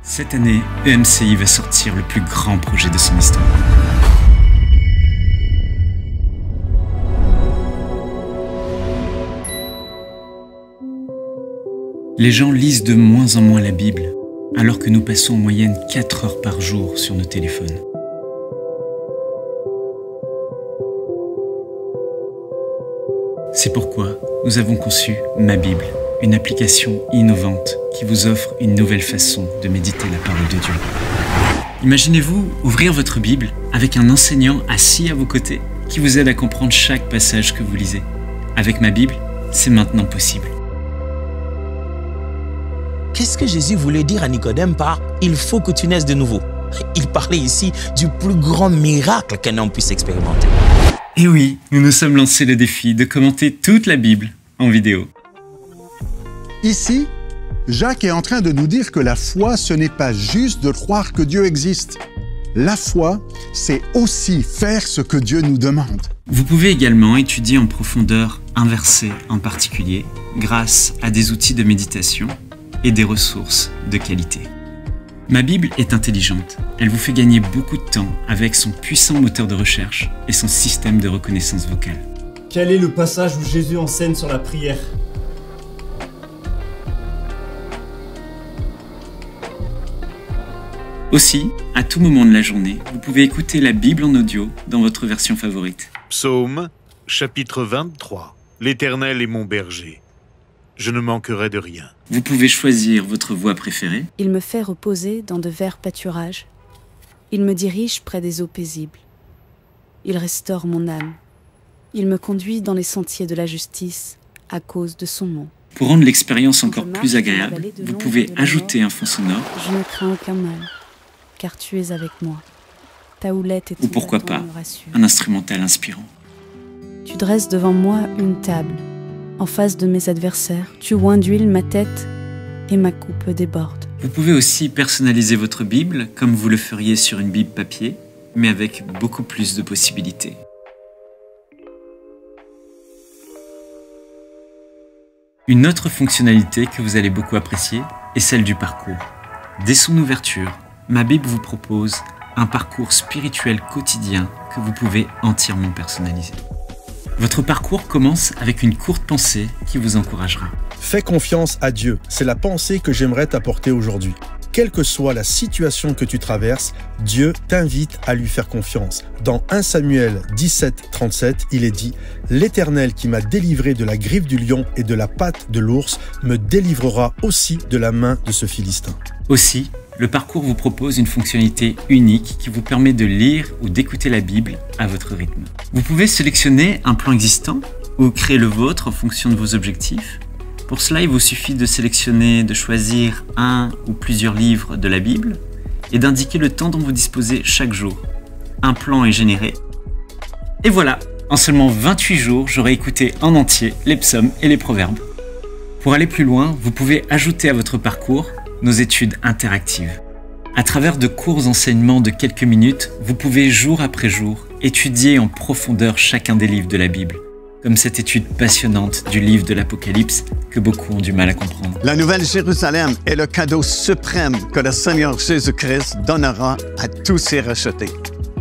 Cette année, EMCI va sortir le plus grand projet de son histoire. Les gens lisent de moins en moins la Bible, alors que nous passons en moyenne 4 heures par jour sur nos téléphones. C'est pourquoi nous avons conçu Ma Bible, une application innovante qui vous offre une nouvelle façon de méditer la parole de Dieu. Imaginez-vous ouvrir votre Bible avec un enseignant assis à vos côtés qui vous aide à comprendre chaque passage que vous lisez. Avec Ma Bible, c'est maintenant possible. Qu'est-ce que Jésus voulait dire à Nicodème par « il faut que tu naisses de nouveau » ? Il parlait ici du plus grand miracle qu'un homme puisse expérimenter. Et oui, nous nous sommes lancés le défi de commenter toute la Bible en vidéo. Ici, Jacques est en train de nous dire que la foi, ce n'est pas juste de croire que Dieu existe. La foi, c'est aussi faire ce que Dieu nous demande. Vous pouvez également étudier en profondeur un verset en particulier grâce à des outils de méditation et des ressources de qualité. Ma Bible est intelligente. Elle vous fait gagner beaucoup de temps avec son puissant moteur de recherche et son système de reconnaissance vocale. Quel est le passage où Jésus enseigne sur la prière ? Aussi, à tout moment de la journée, vous pouvez écouter la Bible en audio dans votre version favorite. Psaume, chapitre 23. L'Éternel est mon berger. Je ne manquerai de rien. Vous pouvez choisir votre voix préférée. Il me fait reposer dans de verts pâturages. Il me dirige près des eaux paisibles. Il restaure mon âme. Il me conduit dans les sentiers de la justice à cause de son nom. Pour rendre l'expérience encore plus agréable, vous pouvez ajouter un fond sonore. Je ne crains aucun mal, car tu es avec moi. Ta houlette et ton Ou pourquoi bâton pas, me rassurent. un instrumental inspirant. Tu dresses devant moi une table. En face de mes adversaires, tu oins d'huile ma tête et ma coupe déborde. Vous pouvez aussi personnaliser votre Bible comme vous le feriez sur une Bible papier, mais avec beaucoup plus de possibilités. Une autre fonctionnalité que vous allez beaucoup apprécier est celle du parcours. Dès son ouverture, Ma Bible vous propose un parcours spirituel quotidien que vous pouvez entièrement personnaliser. Votre parcours commence avec une courte pensée qui vous encouragera. Fais confiance à Dieu, c'est la pensée que j'aimerais t'apporter aujourd'hui. Quelle que soit la situation que tu traverses, Dieu t'invite à lui faire confiance. Dans 1 Samuel 17, 37, il est dit « L'Éternel qui m'a délivré de la griffe du lion et de la patte de l'ours me délivrera aussi de la main de ce Philistin. » Aussi, le parcours vous propose une fonctionnalité unique qui vous permet de lire ou d'écouter la Bible à votre rythme. Vous pouvez sélectionner un plan existant ou créer le vôtre en fonction de vos objectifs. Pour cela, il vous suffit de choisir un ou plusieurs livres de la Bible et d'indiquer le temps dont vous disposez chaque jour. Un plan est généré. Et voilà, en seulement 28 jours, j'aurai écouté en entier les psaumes et les proverbes. Pour aller plus loin, vous pouvez ajouter à votre parcours nos études interactives. À travers de courts enseignements de quelques minutes, vous pouvez jour après jour étudier en profondeur chacun des livres de la Bible, comme cette étude passionnante du livre de l'Apocalypse que beaucoup ont du mal à comprendre. La Nouvelle Jérusalem est le cadeau suprême que le Seigneur Jésus-Christ donnera à tous ses rachetés.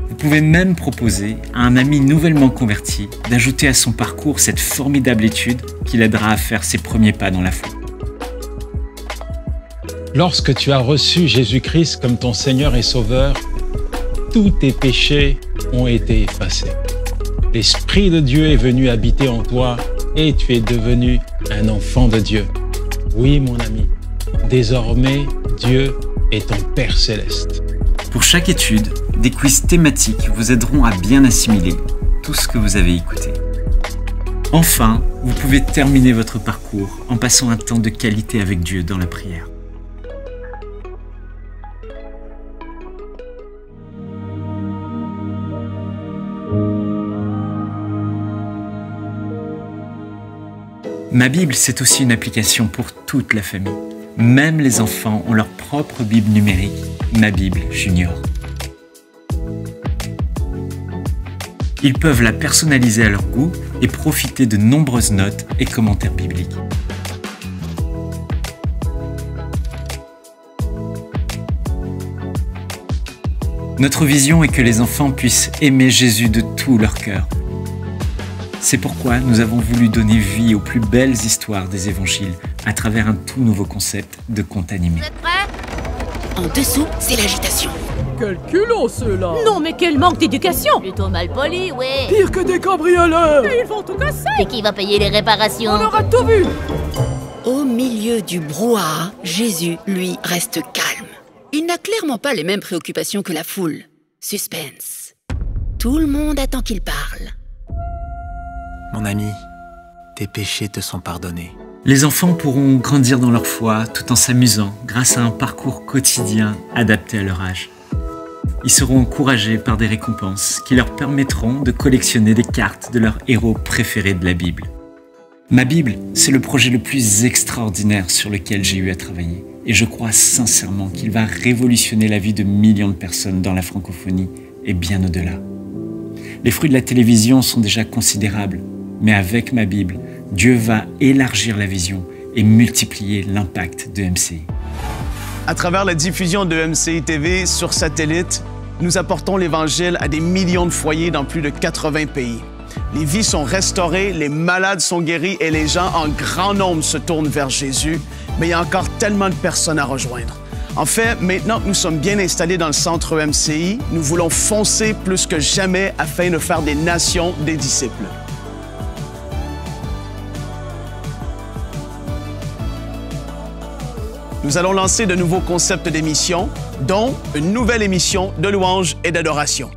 Vous pouvez même proposer à un ami nouvellement converti d'ajouter à son parcours cette formidable étude qui l'aidera à faire ses premiers pas dans la foi. Lorsque tu as reçu Jésus-Christ comme ton Seigneur et Sauveur, tous tes péchés ont été effacés. L'Esprit de Dieu est venu habiter en toi et tu es devenu un enfant de Dieu. Oui, mon ami, désormais, Dieu est ton Père céleste. Pour chaque étude, des quiz thématiques vous aideront à bien assimiler tout ce que vous avez écouté. Enfin, vous pouvez terminer votre parcours en passant un temps de qualité avec Dieu dans la prière. Ma Bible, c'est aussi une application pour toute la famille. Même les enfants ont leur propre Bible numérique, Ma Bible Junior. Ils peuvent la personnaliser à leur goût et profiter de nombreuses notes et commentaires bibliques. Notre vision est que les enfants puissent aimer Jésus de tout leur cœur. C'est pourquoi nous avons voulu donner vie aux plus belles histoires des évangiles à travers un tout nouveau concept de conte animé. Vous êtes prêts ? En dessous, c'est l'agitation. Quel culot ceux-là! Non mais quel manque d'éducation! Plutôt mal poli, ouais. Pire que des cambrioleurs! Ils vont tout casser! Et qui va payer les réparations? On aura tout vu! Au milieu du brouhaha, Jésus, lui, reste calme. Il n'a clairement pas les mêmes préoccupations que la foule. Suspense. Tout le monde attend qu'il parle. Mon ami, tes péchés te sont pardonnés. Les enfants pourront grandir dans leur foi tout en s'amusant grâce à un parcours quotidien adapté à leur âge. Ils seront encouragés par des récompenses qui leur permettront de collectionner des cartes de leurs héros préférés de la Bible. Ma Bible, c'est le projet le plus extraordinaire sur lequel j'ai eu à travailler. Et je crois sincèrement qu'il va révolutionner la vie de millions de personnes dans la francophonie et bien au-delà. Les fruits de la télévision sont déjà considérables, mais avec ma Bible, Dieu va élargir la vision et multiplier l'impact de MCI. À travers la diffusion de MCI TV sur satellite, nous apportons l'Évangile à des millions de foyers dans plus de 80 pays. Les vies sont restaurées, les malades sont guéris et les gens en grand nombre se tournent vers Jésus, mais il y a encore tellement de personnes à rejoindre. En fait, maintenant que nous sommes bien installés dans le centre MCI, nous voulons foncer plus que jamais afin de faire des nations des disciples. Nous allons lancer de nouveaux concepts d'émissions, dont une nouvelle émission de louange et d'adoration.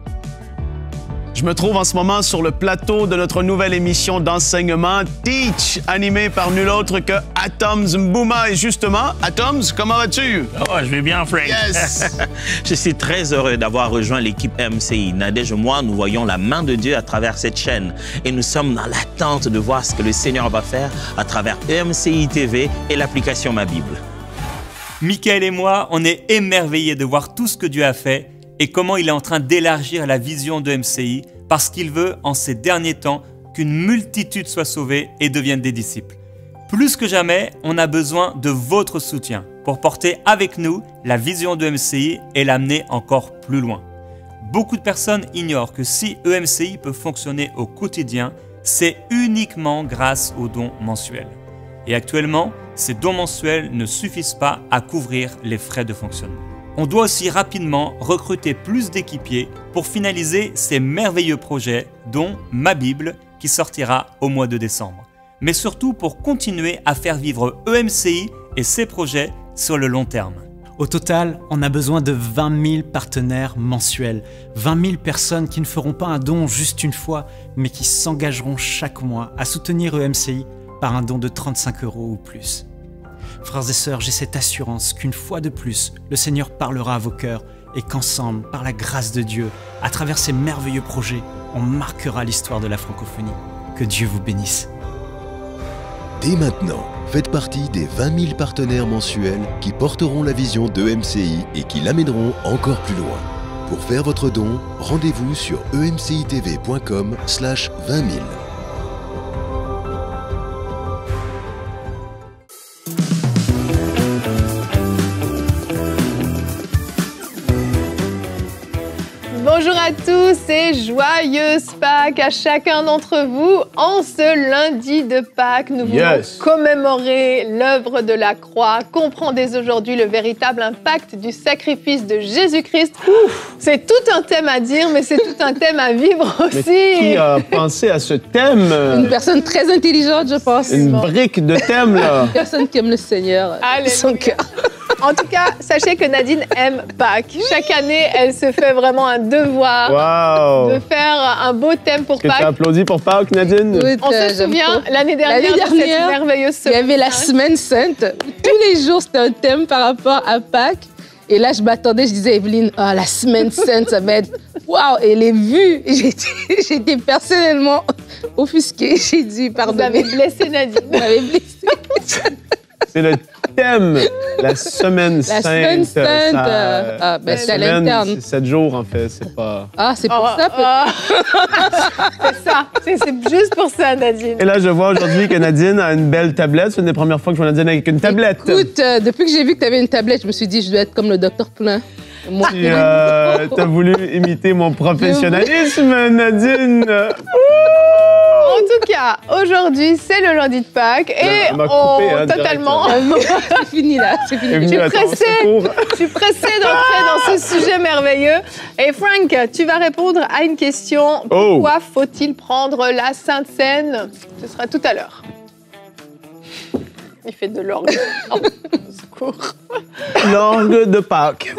Je me trouve en ce moment sur le plateau de notre nouvelle émission d'enseignement Teach, animée par nul autre que Atoms Mbouma. Et justement, Atoms, comment vas-tu? Oh, je vais bien, Frank. Yes! Je suis très heureux d'avoir rejoint l'équipe MCI. Nadège et moi, nous voyons la main de Dieu à travers cette chaîne. Et nous sommes dans l'attente de voir ce que le Seigneur va faire à travers MCI TV et l'application Ma Bible. Michael et moi, on est émerveillés de voir tout ce que Dieu a fait et comment il est en train d'élargir la vision de MCI parce qu'il veut, en ces derniers temps, qu'une multitude soit sauvée et devienne des disciples. Plus que jamais, on a besoin de votre soutien pour porter avec nous la vision de MCI et l'amener encore plus loin. Beaucoup de personnes ignorent que si EMCI peut fonctionner au quotidien, c'est uniquement grâce aux dons mensuels. Et actuellement, ces dons mensuels ne suffisent pas à couvrir les frais de fonctionnement. On doit aussi rapidement recruter plus d'équipiers pour finaliser ces merveilleux projets, dont Ma Bible, qui sortira au mois de décembre. Mais surtout pour continuer à faire vivre EMCI et ses projets sur le long terme. Au total, on a besoin de 20 000 partenaires mensuels. 20 000 personnes qui ne feront pas un don juste une fois, mais qui s'engageront chaque mois à soutenir EMCI par un don de 35 € ou plus. Frères et sœurs, j'ai cette assurance qu'une fois de plus, le Seigneur parlera à vos cœurs et qu'ensemble, par la grâce de Dieu, à travers ces merveilleux projets, on marquera l'histoire de la francophonie. Que Dieu vous bénisse. Dès maintenant, faites partie des 20 000 partenaires mensuels qui porteront la vision d'EMCI et qui l'amèneront encore plus loin. Pour faire votre don, rendez-vous sur emcitv.com/20 000. Bonjour à tous et joyeuse Pâques à chacun d'entre vous. En ce lundi de Pâques, nous voulons commémorer l'œuvre de la croix, comprendre dès aujourd'hui le véritable impact du sacrifice de Jésus-Christ. C'est tout un thème à dire, mais c'est tout un thème à vivre aussi. Mais qui a pensé à ce thème? Une personne très intelligente, je pense. Une brique de thème, là. Une personne qui aime le Seigneur, son cœur. En tout cas, sachez que Nadine aime Pâques. Chaque année, elle se fait vraiment un devoir de faire un beau thème pour Pâques. Est-ce que tu applaudis pour Pâques, Nadine? Oui, on se souvient, l'année dernière, de cette merveilleuse semaine. Il y avait la semaine sainte. Tous les jours, c'était un thème par rapport à Pâques. Et là, je m'attendais, je disais, Evelyne, oh, la semaine sainte, ça va être waouh! Et les vues, j'étais personnellement offusquée. J'ai dit, pardon. Vous avez blessé Nadine. Vous m'avez blessée. C'est le thème, la semaine sainte. La semaine sainte. La c'est à l'interne. C'est 7 jours, en fait, c'est pas... Ah, c'est pour ça, C'est ça, c'est juste pour ça, Nadine. Et là, je vois aujourd'hui que Nadine a une belle tablette. C'est une des premières fois que je vois Nadine avec une tablette. Écoute, depuis que j'ai vu que tu avais une tablette, je me suis dit, je dois être comme le Dr Poulain. Moi, tu as voulu imiter mon professionnalisme, Nadine. En tout cas, aujourd'hui, c'est le lundi de Pâques et totalement... C'est fini là, c'est fini. Je suis pressée d'entrer dans ce sujet merveilleux. Et Frank, tu vas répondre à une question. Pourquoi faut-il prendre la Sainte Seine? Ce sera tout à l'heure. Il fait de l'orgue. Oh, secours. L'orgue de Pâques.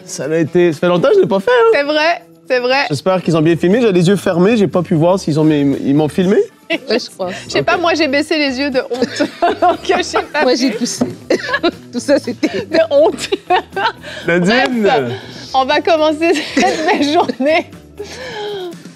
Ça fait longtemps que je ne l'ai pas fait. Hein? C'est vrai. C'est vrai. J'espère qu'ils ont bien filmé. J'ai les yeux fermés, j'ai pas pu voir s'ils m'ont filmé. Ouais, je crois. Je sais pas, moi j'ai baissé les yeux de honte. Donc je sais pas. Moi j'ai poussé. Tout ça c'était de honte. Nadine. Bref, on va commencer cette belle journée.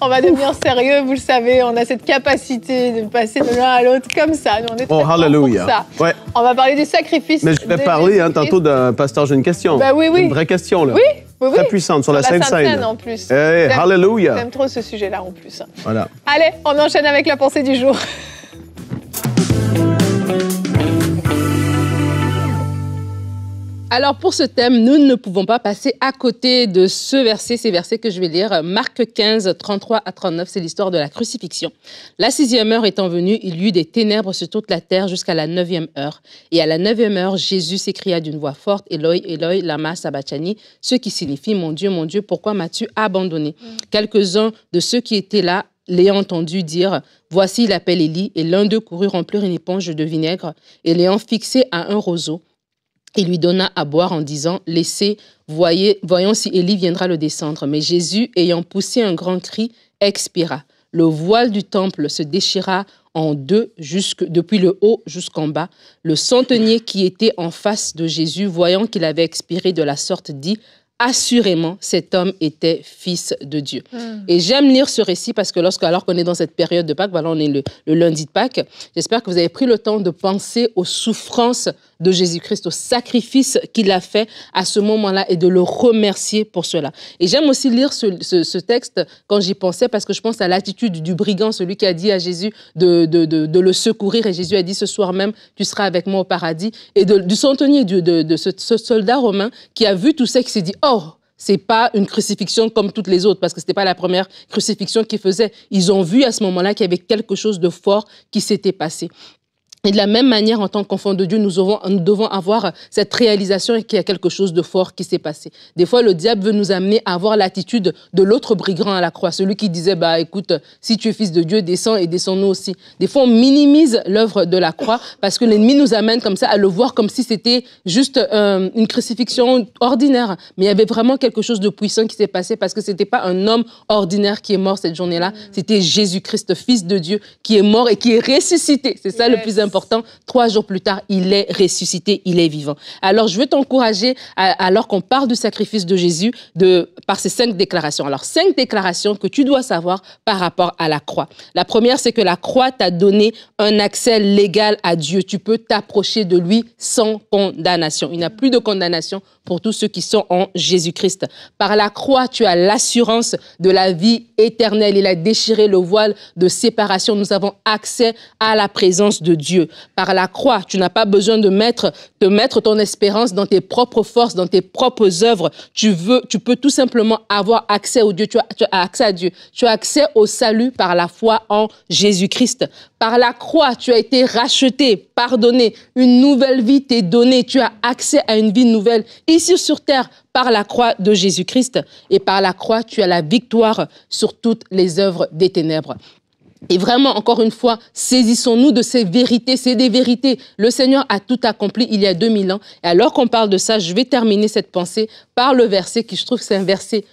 On va devenir sérieux, vous le savez, on a cette capacité de passer de l'un à l'autre comme ça. Nous, on est très hallelujah. pour ça. Ouais. On va parler du sacrifice. Mais je vais parler tantôt d'un pasteur, j'ai une question. Bah oui. Une vraie question, là. Oui. Très puissante, sur la Sainte Seine. En plus. Hallelujah. J'aime trop ce sujet-là en plus. Voilà. Allez, on enchaîne avec la pensée du jour. Alors pour ce thème, nous ne pouvons pas passer à côté de ces versets que je vais lire. Marc 15, 33 à 39, c'est l'histoire de la crucifixion. La 6e heure étant venue, il y eut des ténèbres sur toute la terre jusqu'à la 9e heure. Et à la 9e heure, Jésus s'écria d'une voix forte, Eloi, Eloi, lama sabachthani, ce qui signifie, mon Dieu, pourquoi m'as-tu abandonné? Quelques-uns de ceux qui étaient là l'ayant entendu dire, voici il appelle Élie, et l'un d'eux courut remplir une éponge de vinaigre, et l'ayant fixé à un roseau, il lui donna à boire en disant, laissez, voyons si Élie viendra le descendre. Mais Jésus, ayant poussé un grand cri, expira. Le voile du temple se déchira en deux, depuis le haut jusqu'en bas. Le centenier qui était en face de Jésus, voyant qu'il avait expiré de la sorte, dit, assurément, cet homme était fils de Dieu. Et j'aime lire ce récit parce que alors qu'on est dans cette période de Pâques, voilà, on est le lundi de Pâques, j'espère que vous avez pris le temps de penser aux souffrances de Jésus-Christ, au sacrifice qu'il a fait à ce moment-là et de le remercier pour cela. Et j'aime aussi lire ce texte quand j'y pensais parce que je pense à l'attitude du brigand, celui qui a dit à Jésus de le secourir, et Jésus a dit ce soir même, tu seras avec moi au paradis, et du centenier, de ce soldat romain qui a vu tout ça, qui s'est dit, oh, c'est pas une crucifixion comme toutes les autres, parce que c'était pas la première crucifixion qu'ils faisaient. Ils ont vu à ce moment-là qu'il y avait quelque chose de fort qui s'était passé. Et de la même manière, en tant qu'enfants de Dieu, nous devons avoir cette réalisation qu'il y a quelque chose de fort qui s'est passé. Des fois, le diable veut nous amener à avoir l'attitude de l'autre brigand à la croix, celui qui disait, bah écoute, si tu es fils de Dieu, descends et descends-nous aussi. Des fois, on minimise l'œuvre de la croix parce que l'ennemi nous amène comme ça à le voir comme si c'était juste une crucifixion ordinaire. Mais il y avait vraiment quelque chose de puissant qui s'est passé parce que c'était pas un homme ordinaire qui est mort cette journée-là, c'était Jésus-Christ, fils de Dieu, qui est mort et qui est ressuscité. C'est ça le plus important. 3 jours plus tard, il est ressuscité, il est vivant. Alors, je veux t'encourager, alors qu'on parle du sacrifice de Jésus, par ces 5 déclarations. Alors, 5 déclarations que tu dois savoir par rapport à la croix. La première, c'est que la croix t'a donné un accès légal à Dieu. Tu peux t'approcher de lui sans condamnation. Il n'y a plus de condamnation pour tous ceux qui sont en Jésus-Christ. Par la croix, tu as l'assurance de la vie éternelle. Il a déchiré le voile de séparation. Nous avons accès à la présence de Dieu. Par la croix, tu n'as pas besoin de mettre ton espérance dans tes propres forces, dans tes propres œuvres. Tu peux tout simplement avoir accès au Dieu. Tu as accès à Dieu. Tu as accès au salut par la foi en Jésus-Christ. Par la croix, tu as été racheté, pardonné. Une nouvelle vie t'est donnée. Tu as accès à une vie nouvelle ici sur terre par la croix de Jésus-Christ. Et par la croix, tu as la victoire sur toutes les œuvres des ténèbres. Et vraiment, encore une fois, saisissons-nous de ces vérités. C'est des vérités. Le Seigneur a tout accompli il y a 2000 ans. Et alors qu'on parle de ça, je vais terminer cette pensée par le verset qui, je trouve, c'est un verset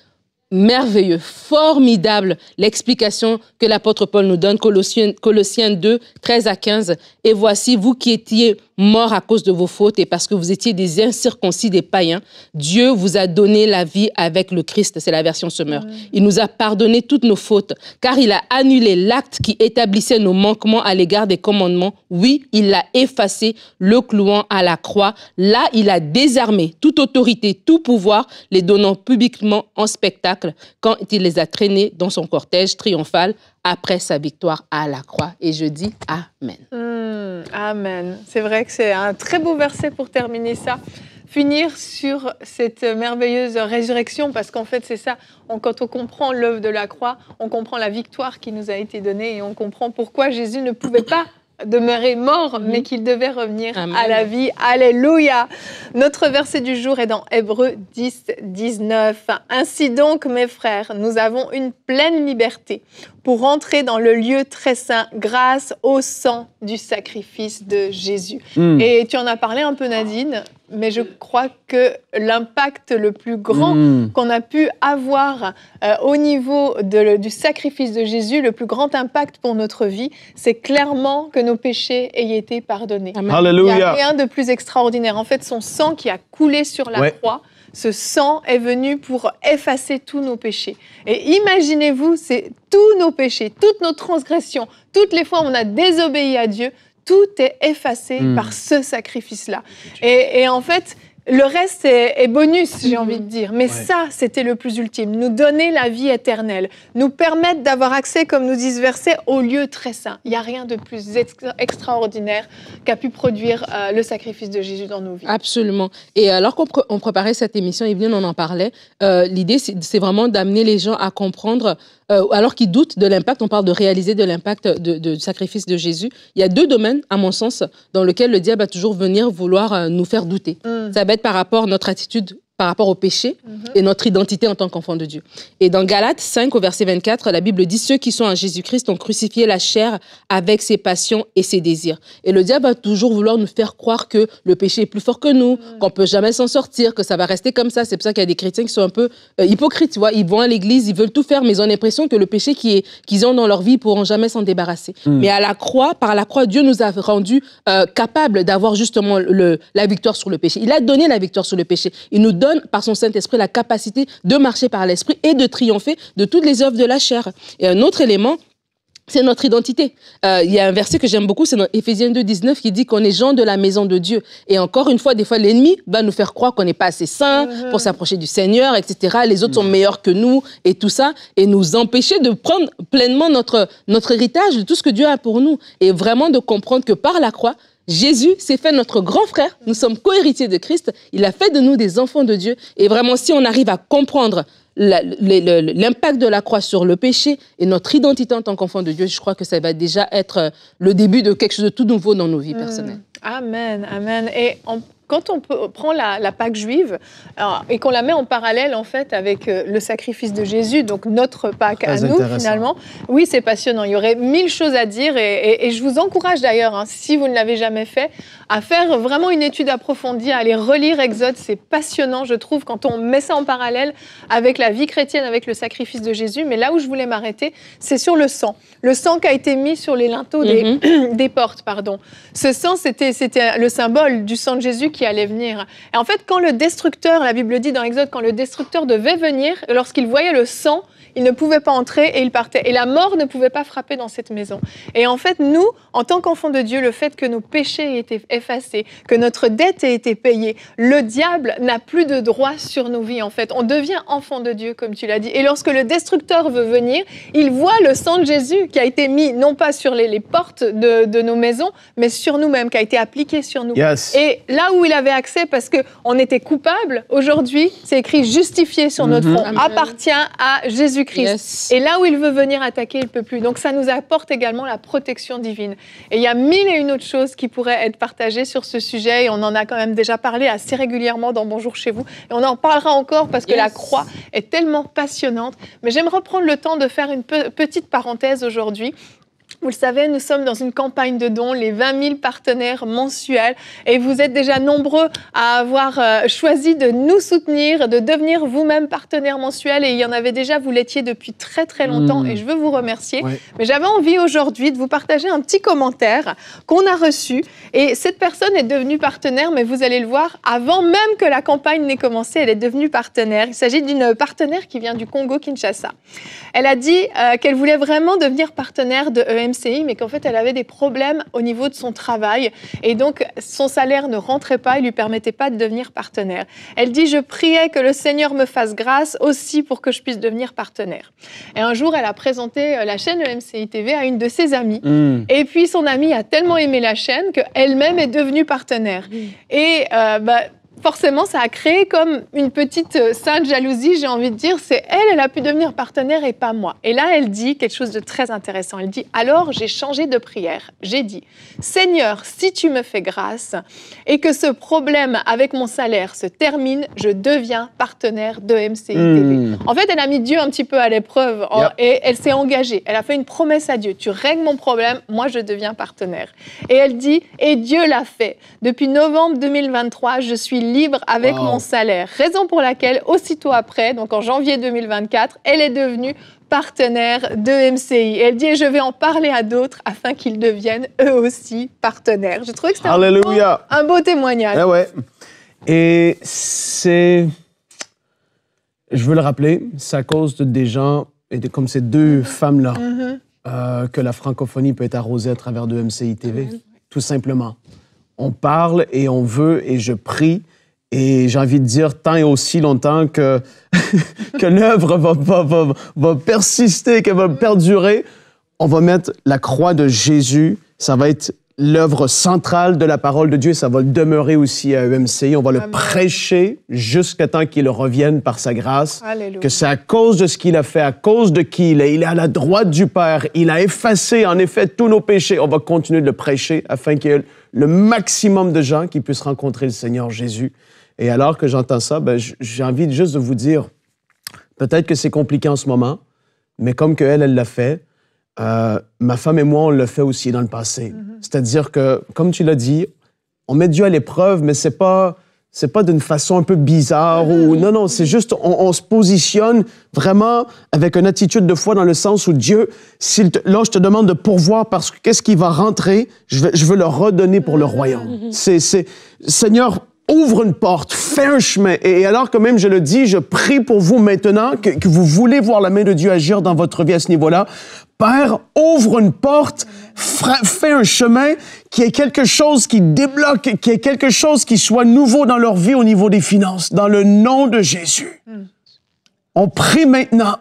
merveilleux, formidable, l'explication que l'apôtre Paul nous donne, Colossiens 2, 13 à 15. Et voici, vous qui étiez mort à cause de vos fautes et parce que vous étiez des incirconcis, des païens, Dieu vous a donné la vie avec le Christ. C'est la version Semeur. Il nous a pardonné toutes nos fautes, car il a annulé l'acte qui établissait nos manquements à l'égard des commandements. Oui, il l'a effacé, le clouant à la croix. Là, il a désarmé toute autorité, tout pouvoir, les donnant publiquement en spectacle quand il les a traînés dans son cortège triomphal après sa victoire à la croix. Et je dis Amen. Amen. C'est vrai que c'est un très beau verset pour terminer ça. Finir sur cette merveilleuse résurrection, parce qu'en fait, c'est ça. Quand on comprend l'œuvre de la croix, on comprend la victoire qui nous a été donnée et on comprend pourquoi Jésus ne pouvait pas demeurer mort, mais qu'il devait revenir à la vie. Alléluia. Notre verset du jour est dans Hébreux 10, 19. Ainsi donc, mes frères, nous avons une pleine liberté pour entrer dans le lieu très saint grâce au sang du sacrifice de Jésus. Et tu en as parlé un peu, Nadine, mais je crois que l'impact le plus grand qu'on a pu avoir au niveau du sacrifice de Jésus, le plus grand impact pour notre vie, c'est clairement que nos péchés aient été pardonnés. Alléluia. Il n'y a rien de plus extraordinaire. En fait, son sang qui a coulé sur la croix, ce sang est venu pour effacer tous nos péchés. Et imaginez-vous, c'est tous nos péchés, toutes nos transgressions, toutes les fois où on a désobéi à Dieu, tout est effacé par ce sacrifice-là. Et en fait, le reste est bonus, j'ai envie de dire. Mais ça, c'était le plus ultime. Nous donner la vie éternelle. Nous permettre d'avoir accès, comme nous dit ce verset, au lieu très saint. Il n'y a rien de plus extraordinaire qu'a pu produire le sacrifice de Jésus dans nos vies. Absolument. Et alors qu'on préparait cette émission, Evelyne, on en parlait, l'idée, c'est vraiment d'amener les gens à comprendre, alors qu'ils doutent de l'impact, on parle de réaliser de l'impact du sacrifice de Jésus. Il y a deux domaines, à mon sens, dans lesquels le diable va toujours venir vouloir nous faire douter. Ça va être par rapport à notre attitude par rapport au péché et notre identité en tant qu'enfant de Dieu. Et dans Galates 5, au verset 24, la Bible dit « Ceux qui sont en Jésus-Christ ont crucifié la chair avec ses passions et ses désirs. » Et le diable va toujours vouloir nous faire croire que le péché est plus fort que nous, qu'on ne peut jamais s'en sortir, que ça va rester comme ça. C'est pour ça qu'il y a des chrétiens qui sont un peu hypocrites, tu vois. Ils vont à l'église, ils veulent tout faire, mais ils ont l'impression que le péché qu'ils ont dans leur vie, ils ne pourront jamais s'en débarrasser. Mais à la croix, par la croix, Dieu nous a rendus capables d'avoir justement la victoire sur le péché. Il a donné la victoire sur le péché. Il nous donne par son Saint-Esprit la capacité de marcher par l'Esprit et de triompher de toutes les œuvres de la chair. Et un autre élément, c'est notre identité. Il y a un verset que j'aime beaucoup, c'est dans Éphésiens 2, 19, qui dit qu'on est gens de la maison de Dieu. Et encore une fois, des fois, l'ennemi va nous faire croire qu'on n'est pas assez saint pour s'approcher du Seigneur, etc. Les autres sont meilleurs que nous et tout ça, et nous empêcher de prendre pleinement notre héritage de tout ce que Dieu a pour nous. Et vraiment de comprendre que par la croix, Jésus s'est fait notre grand frère. Nous sommes co-héritiers de Christ. Il a fait de nous des enfants de Dieu. Et vraiment, si on arrive à comprendre l'impact de la croix sur le péché et notre identité en tant qu'enfant de Dieu, je crois que ça va déjà être le début de quelque chose de tout nouveau dans nos vies personnelles. Amen, amen. Et quand on prend la Pâque juive et qu'on la met en parallèle en fait avec le sacrifice de Jésus, donc notre Pâque à nous finalement, oui, c'est passionnant. Il y aurait 1000 choses à dire et je vous encourage d'ailleurs, si vous ne l'avez jamais fait, à faire vraiment une étude approfondie, à aller relire Exode. C'est passionnant, je trouve, quand on met ça en parallèle avec la vie chrétienne, avec le sacrifice de Jésus. Mais là où je voulais m'arrêter, c'est sur le sang. Le sang qui a été mis sur les linteaux des portes, pardon. Ce sang, c'était le symbole du sang de Jésus qui allait venir. Et en fait, quand le destructeur, la Bible dit dans Exode, quand le destructeur devait venir, lorsqu'il voyait le sang, il ne pouvait pas entrer et il partait. Et la mort ne pouvait pas frapper dans cette maison. Et en fait, nous, en tant qu'enfants de Dieu, le fait que nos péchés aient été effacés, que notre dette ait été payée, le diable n'a plus de droit sur nos vies, en fait. On devient enfant de Dieu, comme tu l'as dit. Et lorsque le destructeur veut venir, il voit le sang de Jésus qui a été mis, non pas sur les portes de nos maisons, mais sur nous-mêmes, qui a été appliqué sur nous. Yes. Et là où il avait accès, parce qu'on était coupable, aujourd'hui, c'est écrit justifié sur notre front, appartient à Jésus-Christ. Yes. Et là où il veut venir attaquer, il ne peut plus. Donc ça nous apporte également la protection divine. Et il y a 1001 autres choses qui pourraient être partagées sur ce sujet, et on en a quand même déjà parlé assez régulièrement dans Bonjour chez vous. Et on en parlera encore parce que la croix est tellement passionnante. Mais j'aimerais prendre le temps de faire une petite parenthèse aujourd'hui. Vous le savez, nous sommes dans une campagne de dons, les 20 000 partenaires mensuels. Et vous êtes déjà nombreux à avoir choisi de nous soutenir, de devenir vous-même partenaire mensuel. Et il y en avait déjà, vous l'étiez depuis très très longtemps. Et je veux vous remercier. Ouais. Mais j'avais envie aujourd'hui de vous partager un petit commentaire qu'on a reçu. Et cette personne est devenue partenaire, mais vous allez le voir, avant même que la campagne n'ait commencé, elle est devenue partenaire. Il s'agit d'une partenaire qui vient du Congo-Kinshasa. Elle a dit qu'elle voulait vraiment devenir partenaire de EMCI, mais qu'en fait, elle avait des problèmes au niveau de son travail. Et donc, son salaire ne rentrait pas, il ne lui permettait pas de devenir partenaire. Elle dit « Je priais que le Seigneur me fasse grâce aussi pour que je puisse devenir partenaire. » Et un jour, elle a présenté la chaîne EMCI TV à une de ses amies. Et puis, son amie a tellement aimé la chaîne qu'elle-même est devenue partenaire. Et forcément, ça a créé comme une petite sainte jalousie, j'ai envie de dire. C'est elle a pu devenir partenaire et pas moi. Et là, elle dit quelque chose de très intéressant. Elle dit, alors j'ai changé de prière. J'ai dit, Seigneur, si tu me fais grâce et que ce problème avec mon salaire se termine, je deviens partenaire de MCI TV. En fait, elle a mis Dieu un petit peu à l'épreuve et elle s'est engagée. Elle a fait une promesse à Dieu. Tu règles mon problème, moi je deviens partenaire. Et elle dit, et Dieu l'a fait. Depuis novembre 2023, je suis libre avec mon salaire. Raison pour laquelle, aussitôt après, donc en janvier 2024, elle est devenue partenaire de MCI. Et elle dit, je vais en parler à d'autres afin qu'ils deviennent eux aussi partenaires. J'ai trouvé que c'était un beau témoignage. Ah ouais. Et c'est... Je veux le rappeler, c'est à cause des gens, et comme ces deux femmes-là, que la francophonie peut être arrosée à travers de MCI TV. Tout simplement. On parle et on veut et je prie. Et j'ai envie de dire, tant et aussi longtemps que l'œuvre va persister, qu'elle va perdurer, on va mettre la croix de Jésus. Ça va être l'œuvre centrale de la parole de Dieu. Ça va le demeurer aussi à EMCI. On va le prêcher jusqu'à temps qu'il revienne par sa grâce. Alléluia. Que c'est à cause de ce qu'il a fait, à cause de qui il est. Il est à la droite du Père. Il a effacé, en effet, tous nos péchés. On va continuer de le prêcher afin qu'il y ait le maximum de gens qui puissent rencontrer le Seigneur Jésus. Et alors que j'entends ça, j'ai envie juste de vous dire, peut-être que c'est compliqué en ce moment, mais comme qu'elle l'a fait, ma femme et moi, on l'a fait aussi dans le passé. C'est-à-dire que, comme tu l'as dit, on met Dieu à l'épreuve, mais c'est pas d'une façon un peu bizarre ou non, c'est juste, on se positionne vraiment avec une attitude de foi dans le sens où Dieu, là, je te demande de pourvoir parce que qu'est-ce qui va rentrer, je veux le redonner pour le royaume. Seigneur, ouvre une porte, fais un chemin. Et alors que même je le dis, je prie pour vous maintenant que vous voulez voir la main de Dieu agir dans votre vie à ce niveau-là. Père, ouvre une porte, fais un chemin, qu'il y ait quelque chose qui débloque, qu'il y ait quelque chose qui soit nouveau dans leur vie au niveau des finances, dans le nom de Jésus. On prie maintenant,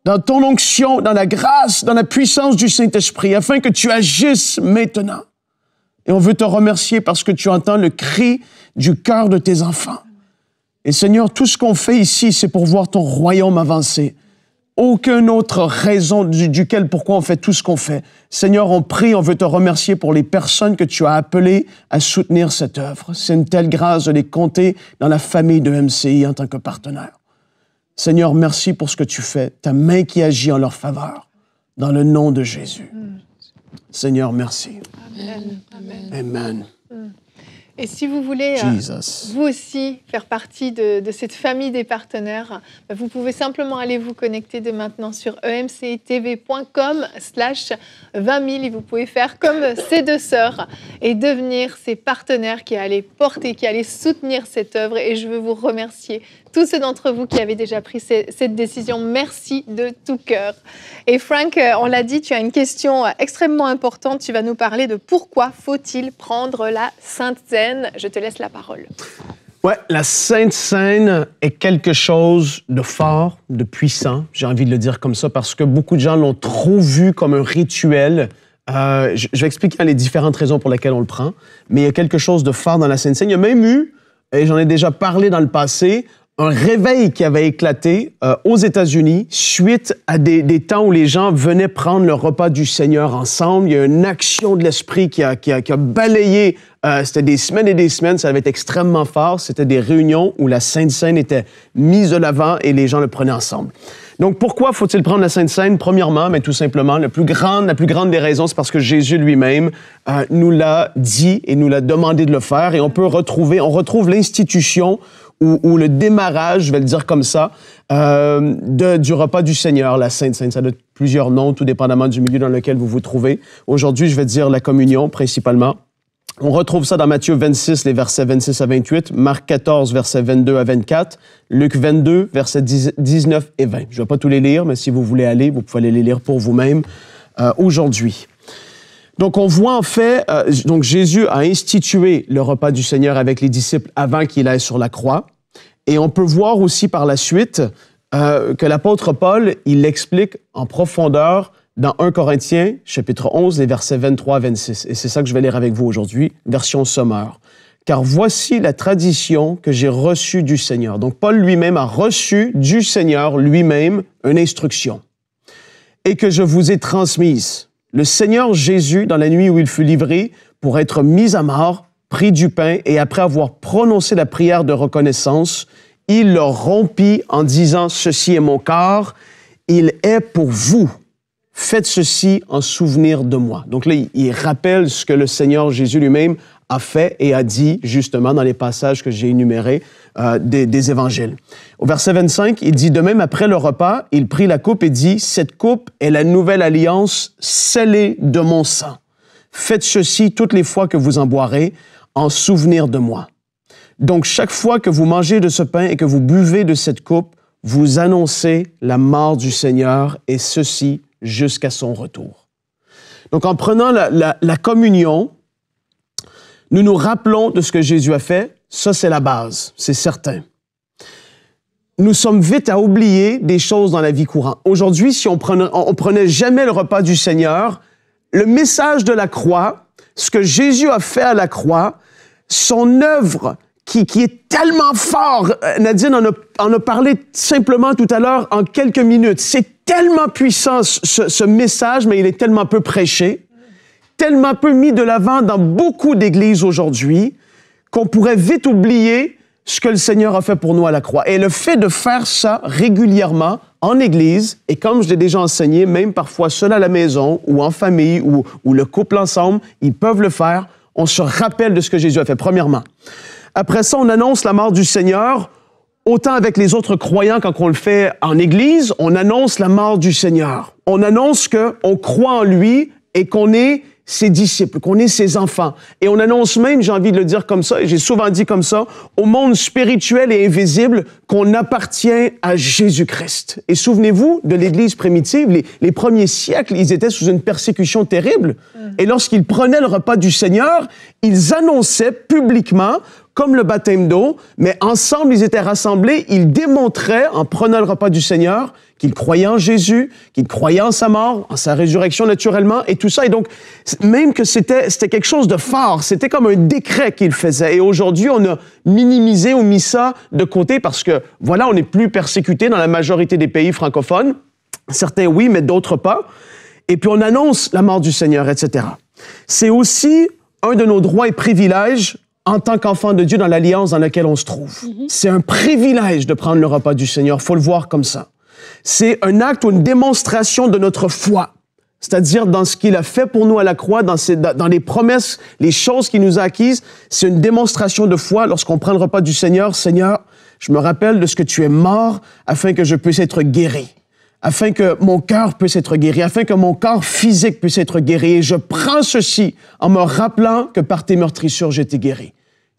dans ton onction, dans la grâce, dans la puissance du Saint-Esprit, afin que tu agisses maintenant. Et on veut te remercier parce que tu entends le cri du cœur de tes enfants. Et Seigneur, tout ce qu'on fait ici, c'est pour voir ton royaume avancer. Aucune autre raison duquel pourquoi on fait tout ce qu'on fait. Seigneur, on prie, on veut te remercier pour les personnes que tu as appelées à soutenir cette œuvre. C'est une telle grâce de les compter dans la famille de MCI en tant que partenaire. Seigneur, merci pour ce que tu fais, ta main qui agit en leur faveur, dans le nom de Jésus. Seigneur, merci. Amen. Amen. Et si vous voulez, vous aussi, faire partie de cette famille des partenaires, vous pouvez simplement aller vous connecter dès maintenant sur emcitv.com/20 000 et vous pouvez faire comme ces deux sœurs et devenir ces partenaires qui allaient porter, qui allaient soutenir cette œuvre. Et je veux vous remercier, tous ceux d'entre vous qui avez déjà pris cette décision. Merci de tout cœur. Et Frank, on l'a dit, tu as une question extrêmement importante. Tu vas nous parler de pourquoi faut-il prendre la Sainte Seine. Je te laisse la parole. Ouais, la Sainte Seine est quelque chose de fort, de puissant. J'ai envie de le dire comme ça parce que beaucoup de gens l'ont trop vu comme un rituel. Je vais expliquer les différentes raisons pour lesquelles on le prend. Mais il y a quelque chose de fort dans la Sainte Seine. Il y a même eu, et j'en ai déjà parlé dans le passé, un réveil qui avait éclaté aux États-Unis suite à des temps où les gens venaient prendre le repas du Seigneur ensemble. Il y a une action de l'Esprit qui a balayé. C'était des semaines et des semaines, ça avait été extrêmement fort. C'était des réunions où la Sainte Seine était mise de l'avant et les gens le prenaient ensemble. Donc, pourquoi faut-il prendre la Sainte Seine? Premièrement, mais tout simplement, la plus grande des raisons, c'est parce que Jésus lui-même nous l'a dit et nous l'a demandé de le faire. Et on retrouve l'institution ou le démarrage, je vais le dire comme ça, du repas du Seigneur, la Sainte Seine. Ça a plusieurs noms, tout dépendamment du milieu dans lequel vous vous trouvez. Aujourd'hui, je vais dire la communion, principalement. On retrouve ça dans Matthieu 26, les versets 26 à 28, Marc 14, versets 22 à 24, Luc 22, versets 19 et 20. Je ne vais pas tous les lire, mais si vous voulez aller, vous pouvez aller les lire pour vous-même aujourd'hui. Donc, on voit en fait, donc Jésus a institué le repas du Seigneur avec les disciples avant qu'il aille sur la croix. Et on peut voir aussi par la suite que l'apôtre Paul, il l'explique en profondeur dans 1 Corinthiens, chapitre 11, les versets 23 à 26. Et c'est ça que je vais lire avec vous aujourd'hui, version sommaire. « Car voici la tradition que j'ai reçue du Seigneur. » Donc, Paul lui-même a reçu du Seigneur lui-même une instruction. « Et que je vous ai transmise. Le Seigneur Jésus, dans la nuit où il fut livré, pour être mis à mort, prit du pain et après avoir prononcé la prière de reconnaissance, il le rompit en disant « Ceci est mon corps, il est pour vous. Faites ceci en souvenir de moi. » Donc là, il rappelle ce que le Seigneur Jésus lui-même a fait et a dit justement dans les passages que j'ai énumérés des évangiles. Au verset 25, il dit « De même, après le repas, il prit la coupe et dit « Cette coupe est la nouvelle alliance scellée de mon sang. Faites ceci toutes les fois que vous en boirez en souvenir de moi. Donc chaque fois que vous mangez de ce pain et que vous buvez de cette coupe, vous annoncez la mort du Seigneur et ceci jusqu'à son retour. » Donc, en prenant la communion, nous nous rappelons de ce que Jésus a fait. Ça, c'est la base, c'est certain. Nous sommes vite à oublier des choses dans la vie courante. Aujourd'hui, si on prenait jamais le repas du Seigneur, le message de la croix, ce que Jésus a fait à la croix, son œuvre qui est tellement fort. Nadine en a parlé simplement tout à l'heure en quelques minutes. C'est tellement puissant ce message, mais il est tellement peu prêché, tellement peu mis de l'avant dans beaucoup d'églises aujourd'hui qu'on pourrait vite oublier ce que le Seigneur a fait pour nous à la croix. Et le fait de faire ça régulièrement en église, et comme je l'ai déjà enseigné, même parfois seul à la maison ou en famille ou le couple ensemble, ils peuvent le faire. On se rappelle de ce que Jésus a fait, premièrement. Après ça, on annonce la mort du Seigneur, autant avec les autres croyants quand on le fait en Église, on annonce la mort du Seigneur. On annonce qu'on croit en lui et qu'on est ses disciples, qu'on est ses enfants. Et on annonce même, j'ai envie de le dire comme ça, et j'ai souvent dit comme ça, au monde spirituel et invisible qu'on appartient à Jésus-Christ. Et souvenez-vous de l'Église primitive, les premiers siècles, ils étaient sous une persécution terrible. Et lorsqu'ils prenaient le repas du Seigneur, ils annonçaient publiquement, comme le baptême d'eau, mais ensemble, ils étaient rassemblés, ils démontraient, en prenant le repas du Seigneur, qu'ils croyaient en Jésus, qu'ils croyaient en sa mort, en sa résurrection naturellement, et tout ça. Et donc, même que c'était quelque chose de fort, c'était comme un décret qu'ils faisaient. Et aujourd'hui, on a minimisé ou mis ça de côté parce que, voilà, on n'est plus persécuté dans la majorité des pays francophones. Certains oui, mais d'autres pas. Et puis, on annonce la mort du Seigneur, etc. C'est aussi un de nos droits et privilèges en tant qu'enfant de Dieu dans l'alliance dans laquelle on se trouve. C'est un privilège de prendre le repas du Seigneur, il faut le voir comme ça. C'est un acte ou une démonstration de notre foi, c'est-à-dire dans ce qu'il a fait pour nous à la croix, dans les promesses, les choses qu'il nous a acquises. C'est une démonstration de foi lorsqu'on prend le repas du Seigneur. Seigneur, je me rappelle de ce que tu es mort afin que je puisse être guéri, afin que mon cœur puisse être guéri, afin que mon corps physique puisse être guéri. Et je prends ceci en me rappelant que par tes meurtrissures, j'ai été guéri.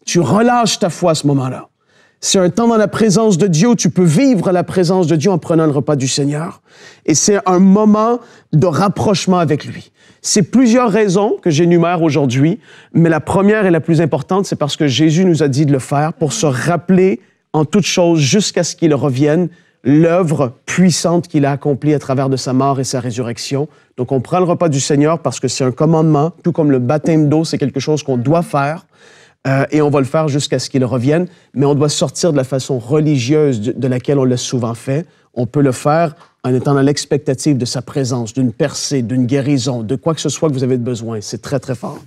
Tu relâches ta foi à ce moment-là. C'est un temps dans la présence de Dieu où tu peux vivre la présence de Dieu en prenant le repas du Seigneur. Et c'est un moment de rapprochement avec lui. C'est plusieurs raisons que j'énumère aujourd'hui, mais la première et la plus importante, c'est parce que Jésus nous a dit de le faire pour se rappeler en toutes choses jusqu'à ce qu'il revienne l'œuvre puissante qu'il a accomplie à travers de sa mort et sa résurrection. Donc, on prend le repas du Seigneur parce que c'est un commandement, tout comme le baptême d'eau, c'est quelque chose qu'on doit faire. Et on va le faire jusqu'à ce qu'il revienne, mais on doit sortir de la façon religieuse de laquelle on l'a souvent fait. On peut le faire en étant dans l'expectative de sa présence, d'une percée, d'une guérison, de quoi que ce soit que vous avez besoin. C'est très, très fort.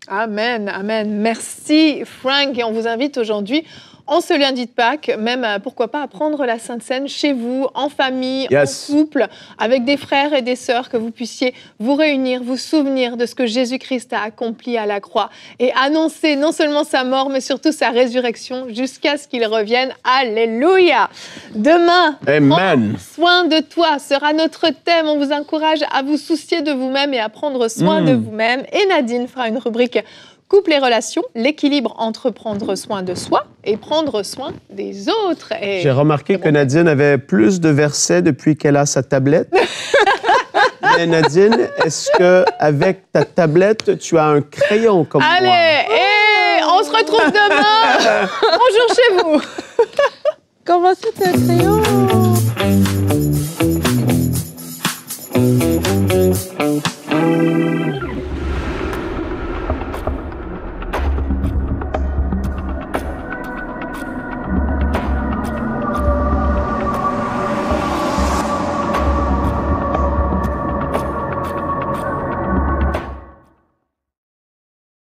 Amen, amen. Merci, Frank. Et on vous invite aujourd'hui en ce lundi de Pâques, même pourquoi pas à prendre la Sainte Seine chez vous, en famille, en couple, avec des frères et des sœurs, que vous puissiez vous réunir, vous souvenir de ce que Jésus-Christ a accompli à la croix et annoncer non seulement sa mort, mais surtout sa résurrection jusqu'à ce qu'il revienne. Alléluia! Demain, prends soin de toi sera notre thème. On vous encourage à vous soucier de vous-même et à prendre soin de vous-même. Et Nadine fera une rubrique couple et relations, l'équilibre entre prendre soin de soi et prendre soin des autres. J'ai remarqué que Nadine avait plus de versets depuis qu'elle a sa tablette. Mais Nadine, est-ce qu'avec ta tablette, tu as un crayon comme moi? Allez, et on se retrouve demain. Bonjour chez vous. Comment c'est un crayon?